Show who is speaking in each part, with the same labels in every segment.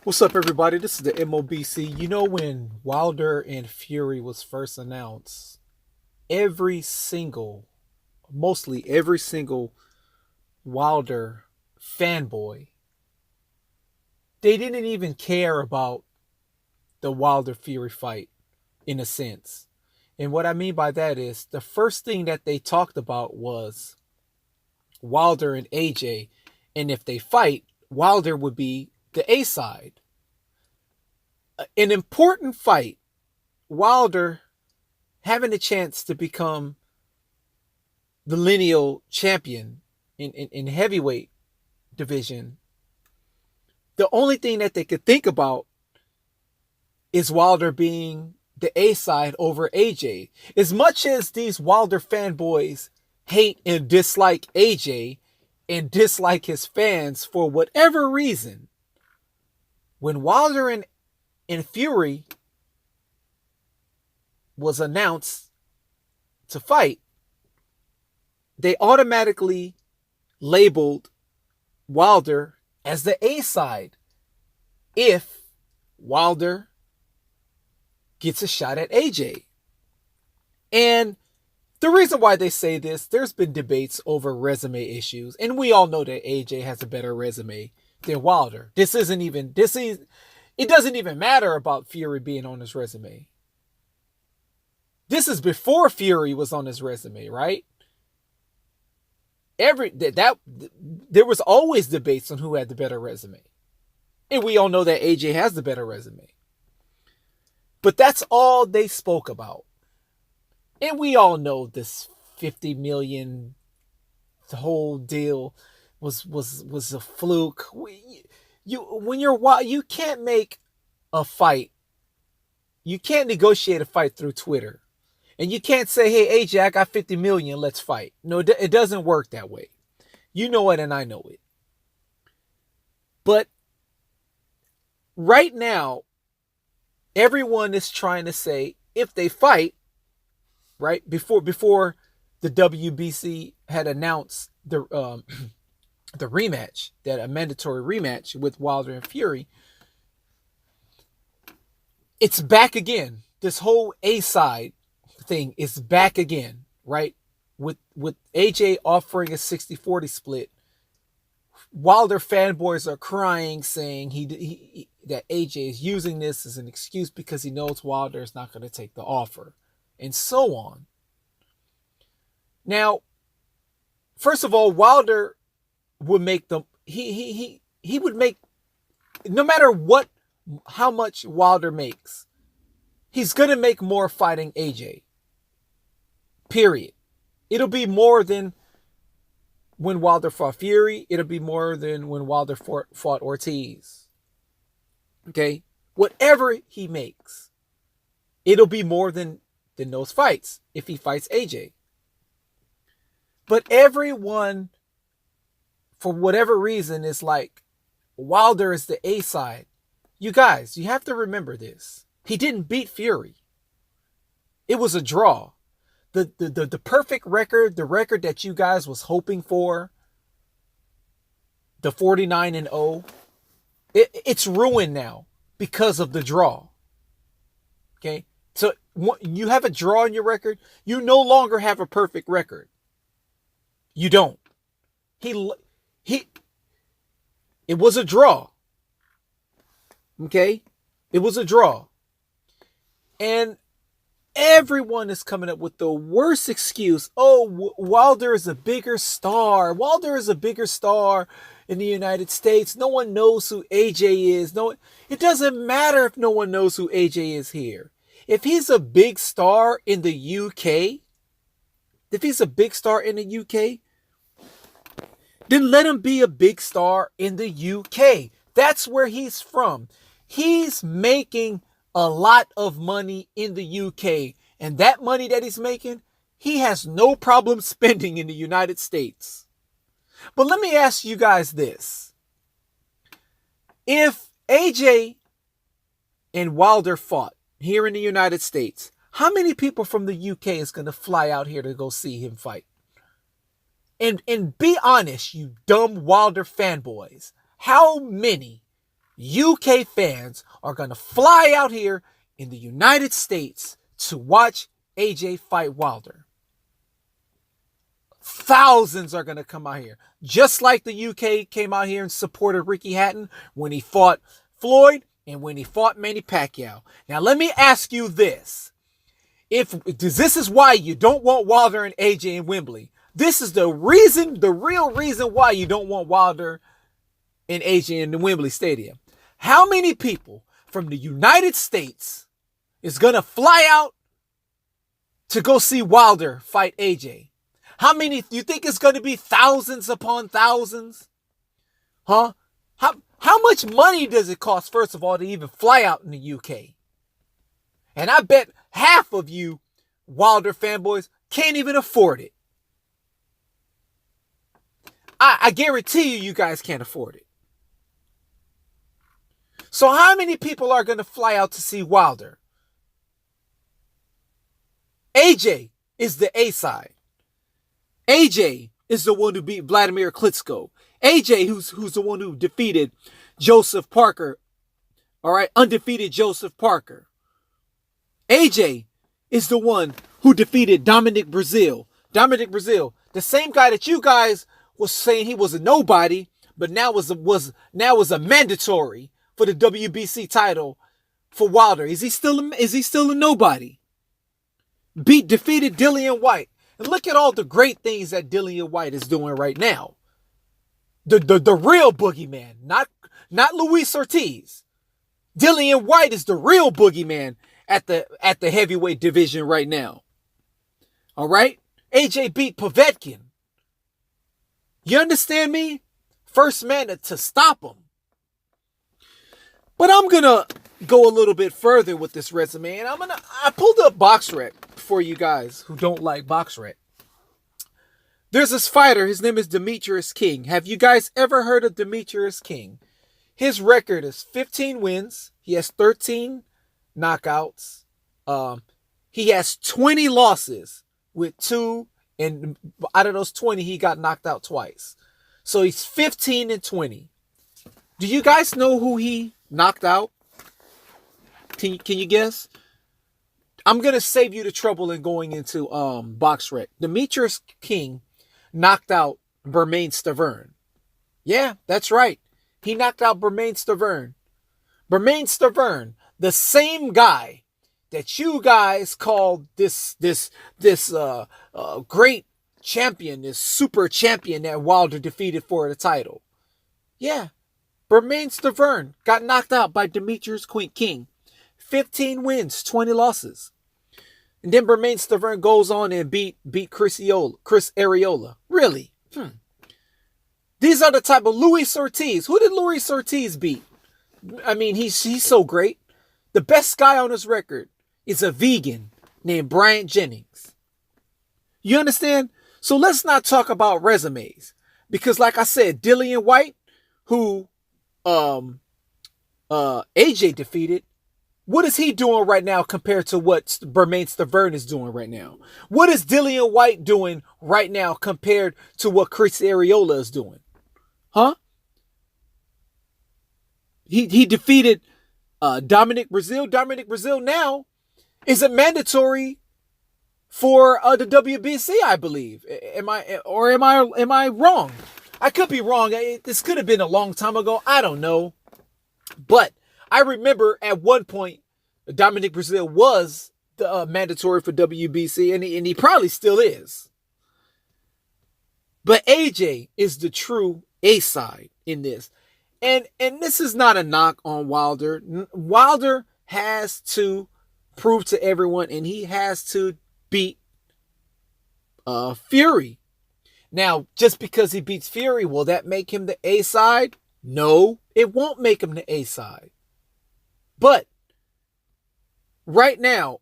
Speaker 1: What's up, everybody? This is the MOBC. You know, when Wilder and Fury was first announced, every single, mostly every single Wilder fanboy, they didn't even care about the Wilder Fury fight in a sense. And what I mean by that is the first thing that they talked about was Wilder and AJ. And if they fight, Wilder would be the A side. An important fight, Wilder having a chance to become the lineal champion in heavyweight division. The only thing that they could think about is Wilder being the A side over AJ. As much as these Wilder fanboys hate and dislike AJ and dislike his fans for whatever reason, when Wilder and Fury was announced to fight, they automatically labeled Wilder as the A side if Wilder gets a shot at AJ. And the reason why they say this, there's been debates over resume issues, and we all know that AJ has a better resume than Wilder. It doesn't even matter about Fury being on his resume. This is before Fury was on his resume, right? There was always debates on who had the better resume. And we all know that AJ has the better resume. But that's all they spoke about. And we all know this 50 million whole deal was a fluke. You can't make a fight. You can't negotiate a fight through Twitter. And you can't say, hey, AJ, I got 50 million, let's fight. No, it doesn't work that way. You know it and I know it. But right now, everyone is trying to say, if they fight, right, before the WBC had announced the rematch, that a mandatory rematch with Wilder and Fury, it's back again. This whole A side thing is back again, right? With AJ offering a 60-40 split, Wilder fanboys are crying, saying that AJ is using this as an excuse because he knows Wilder is not going to take the offer, and so on. Now, first of all, Wilder would make them. He would make, no matter how much Wilder makes, he's gonna make more fighting AJ. Period. It'll be more than when Wilder fought Fury. It'll be more than when Wilder fought Ortiz. Okay? Whatever he makes, it'll be more than those fights if he fights AJ. But everyone, for whatever reason, is like, Wilder is the A side. You guys, you have to remember this. He didn't beat Fury. It was a draw. The perfect record, the record that you guys was hoping for, the 49-0, it's ruined now because of the draw. Okay? So you have a draw in your record, you no longer have a perfect record. You don't. It was a draw. Okay? It was a draw. And everyone is coming up with the worst excuse. Oh, Wilder is a bigger star. Wilder is a bigger star in the United States. No one knows who AJ is. It doesn't matter if no one knows who AJ is here. If he's a big star in the UK, then let him be a big star in the UK. That's where he's from. He's making a lot of money in the UK. And that money that he's making, he has no problem spending in the United States. But let me ask you guys this. If AJ and Wilder fought here in the United States, how many people from the UK is going to fly out here to go see him fight? And be honest, you dumb Wilder fanboys. How many UK fans are going to fly out here in the United States to watch AJ fight Wilder. Thousands are going to come out here. Just like the UK came out here and supported Ricky Hatton when he fought Floyd and when he fought Manny Pacquiao. Now, let me ask you this. If this is why you don't want Wilder and AJ in Wembley. This is the real reason why you don't want Wilder and AJ in the Wembley Stadium. How many people from the United States is going to fly out to go see Wilder fight AJ? How many? You think it's going to be thousands upon thousands? Huh? How much money does it cost, first of all, to even fly out in the UK? And I bet half of you Wilder fanboys can't even afford it. I guarantee you guys can't afford it. So how many people are going to fly out to see Wilder? AJ is the A side. AJ is the one who beat Vladimir Klitschko. AJ, who's the one who defeated Joseph Parker. All right, undefeated Joseph Parker. AJ is the one who defeated Dominic Breazeale. Dominic Breazeale, the same guy that you guys was saying he was a nobody, but now was a mandatory for the WBC title for Wilder. Is he still a nobody? Defeated Dillian White. And look at all the great things that Dillian White is doing right now. The real boogeyman, not Luis Ortiz. Dillian White is the real boogeyman at the heavyweight division right now. All right? AJ beat Povetkin. You understand me? First man to stop him. But I'm going to go a little bit further with this resume. And I pulled up BoxRec for you guys who don't like BoxRec. There's this fighter. His name is Demetrius King. Have you guys ever heard of Demetrius King? His record is 15 wins. He has 13 knockouts. He has 20 losses with 2. And out of those 20, he got knocked out twice. So he's 15-20. Do you guys know who he knocked out? Can you guess? I'm going to save you the trouble in going into BoxRec. Demetrius King knocked out Bermane Stiverne. Yeah, that's right. He knocked out Bermane Stiverne. Bermane Stiverne, the same guy that you guys called this great champion, this super champion that Wilder defeated for the title. Yeah, Bermane Stiverne got knocked out by Demetrius King. 15 wins, 20 losses. And then Bermane Stiverne goes on and beat Chris Arreola. Really? These are the type of Luis Ortiz. Who did Luis Ortiz beat? I mean, he's so great. The best guy on his record is a vegan named Bryant Jennings. You understand? So let's not talk about resumes. Because like I said, Dillian White, who AJ defeated, what is he doing right now compared to what Bermane Stiverne is doing right now? What is Dillian White doing right now compared to what Chris Arreola is doing? Huh? He defeated Dominic Breazeale. Dominic Breazeale now is a mandatory for the WBC, I believe. Am I wrong? I could be wrong. This could have been a long time ago. I don't know. But I remember at one point, Dominic Breazeale was the mandatory for WBC, and he probably still is. But AJ is the true A side in this. And this is not a knock on Wilder. Wilder has to prove to everyone, and he has to beat Fury. Now, just because he beats Fury, will that make him the A side? No, it won't make him the A side. But right now,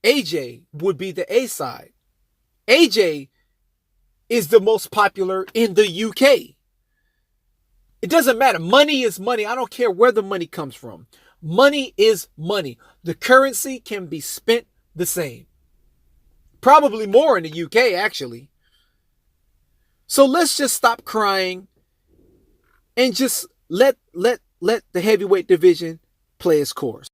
Speaker 1: AJ would be the A side. AJ is the most popular in the UK. It doesn't matter. Money is money. I don't care where the money comes from. Money is money. The currency can be spent the same. Probably more in the UK, actually. So let's just stop crying and just let the heavyweight division play its course.